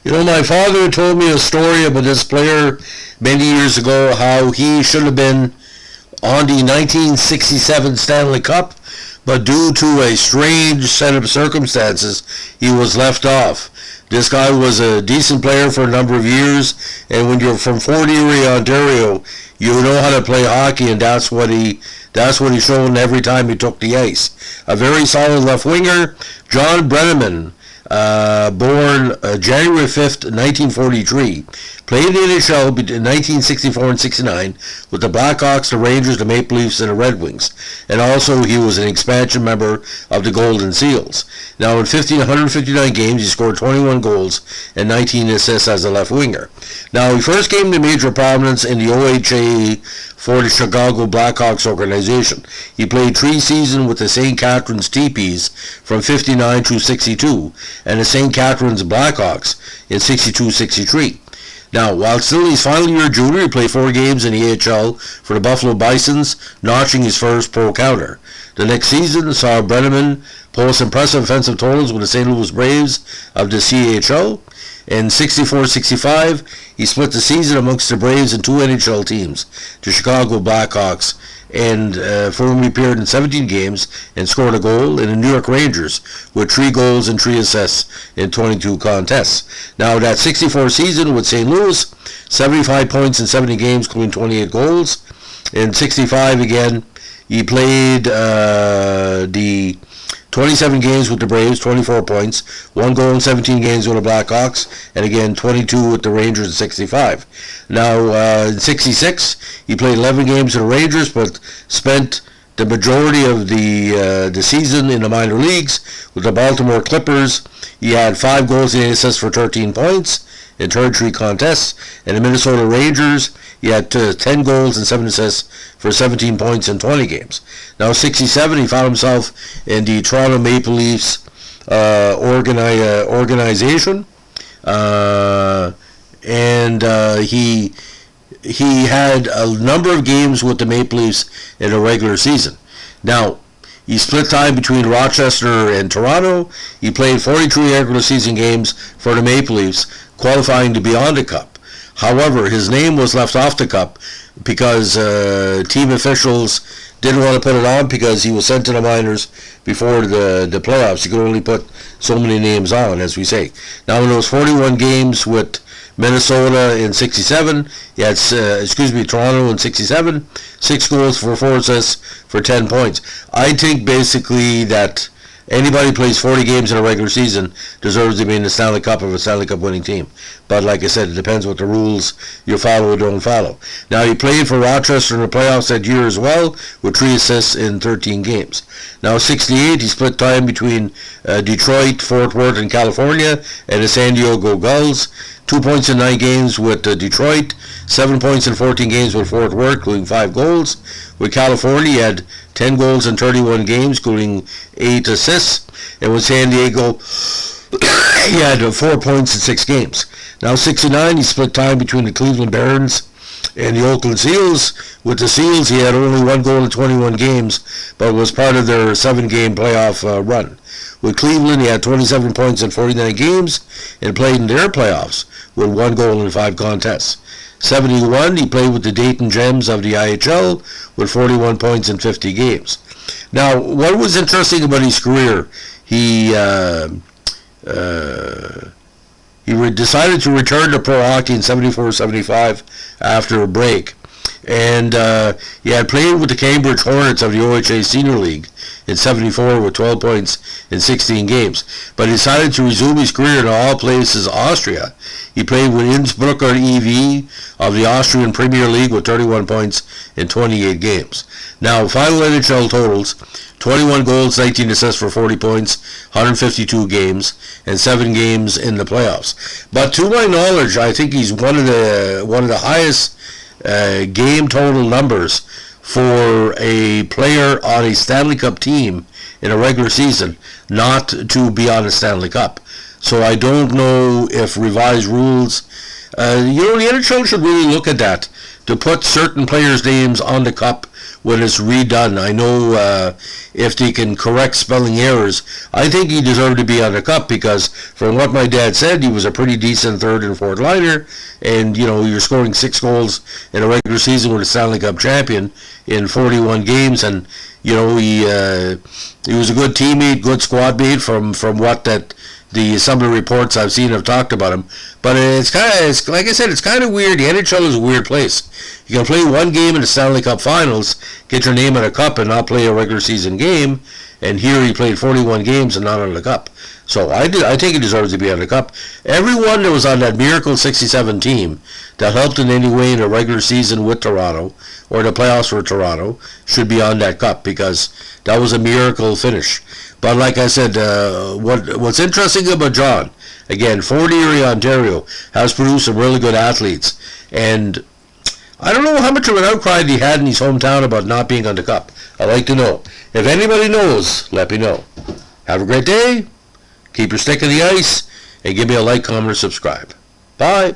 My father told me a story about this player many years ago, how he should have been on the 1967 Stanley Cup, but due to a strange set of circumstances, he was left off. This guy was a decent player for a number of years, and when you're from Fort Erie, Ontario, you know how to play hockey, and that's what he showed every time he took the ice. A very solid left winger, John Brenneman, born January 5th, 1943, played in the NHL in 1964 and 69 with the Blackhawks, the Rangers, the Maple Leafs, and the Red Wings. And also he was an expansion member of the Golden Seals. Now in 159 games, he scored 21 goals and 19 assists as a left winger. Now he first came to major prominence in the OHA for the Chicago Blackhawks organization. He played 3 seasons with the St. Catharines Teepees from 59 to 62 and the St. Catharines Blackhawks in 62-63. Now, while still in his final year junior, he played 4 games in the AHL for the Buffalo Bisons, notching his first pro counter. The next season saw Brenneman post impressive offensive totals with the St. Louis Braves of the CHL. In 64-65, he split the season amongst the Braves and 2 NHL teams, the Chicago Blackhawks, and for whom he appeared in 17 games and scored a goal, in the New York Rangers with 3 goals and 3 assists in 22 contests. Now that 64 season with St. Louis, 75 points in 70 games, including 28 goals. In 65 again, he played the 27 games with the Braves, 24 points, 1 goal in 17 games with the Blackhawks, and again 22 with the Rangers in 65. Now in 66, he played 11 games with the Rangers, but spent the majority of the season in the minor leagues with the Baltimore Clippers. He had 5 goals and 8 assists for 13 points in 33 contests. And the Minnesota Rangers, he had 10 goals and 7 assists for 17 points in 20 games. Now 67, he found himself in the Toronto Maple Leafs organization, and he had a number of games with the Maple Leafs in a regular season. Now, he split time between Rochester and Toronto. He played 43 regular season games for the Maple Leafs, qualifying to be on the Cup. However, his name was left off the Cup because team officials didn't want to put it on because he was sent to the minors before the playoffs. You could only put so many names on, as we say. Now, in those 41 games with Minnesota in 67, he had, Toronto in 67, 6 goals for 4 assists for 10 points. I think basically that anybody who plays 40 games in a regular season deserves to be in the Stanley Cup of a Stanley Cup winning team. But like I said, it depends what the rules you follow or don't follow. Now, he played for Rochester in the playoffs that year as well, with 3 assists in 13 games. Now, 68, he split time between Detroit, Fort Worth, and California, and the San Diego Gulls. 2 points in 9 games with Detroit, 7 points in 14 games with Fort Worth, including 5 goals. With California, he had 10 goals in 31 games, including 8 assists. And with San Diego, he had 4 points in 6 games. Now, 69, he split time between the Cleveland Barons and the Oakland Seals. With the Seals, he had only 1 goal in 21 games, but was part of their 7-game playoff run. With Cleveland, he had 27 points in 49 games and played in their playoffs with 1 goal in 5 contests. 71, he played with the Dayton Gems of the IHL with 41 points in 50 games. Now, what was interesting about his career, he decided to return to pro hockey in 74-75 after a break. And he had played with the Cambridge Hornets of the OHA Senior League in 74 with 12 points in 16 games. But he decided to resume his career in all places Austria. He played with Innsbrucker EV of the Austrian Premier League with 31 points in 28 games. Now, final NHL totals: 21 goals, 19 assists for 40 points, 152 games, and 7 games in the playoffs. But to my knowledge, I think he's one of the highest game total numbers for a player on a Stanley Cup team in a regular season not to be on a Stanley Cup. So I don't know if revised rules, the NHL should really look at that, to put certain players' names on the cup when it's redone. I know if they can correct spelling errors, I think he deserved to be on the Cup, because from what my dad said, he was a pretty decent third and fourth liner, and you're scoring 6 goals in a regular season with a Stanley Cup champion in 41 games, and he was a good teammate, good squad mate from what that some of the reports I've seen have talked about him. But it's like I said, it's kind of weird. The NHL is a weird place. You can play one game in the Stanley Cup Finals, get your name in a cup, and not play a regular season game. And here he played 41 games and not on the Cup. So I think he deserves to be on the Cup. Everyone that was on that Miracle 67 team that helped in any way in the regular season with Toronto or the playoffs for Toronto should be on that Cup, because that was a miracle finish. But like I said, what's interesting about John, again, Fort Erie, Ontario, has produced some really good athletes. And I don't know how much of an outcry he had in his hometown about not being on the Cup. I'd like to know. If anybody knows, let me know. Have a great day. Keep your stick in the ice. And give me a like, comment, or subscribe. Bye.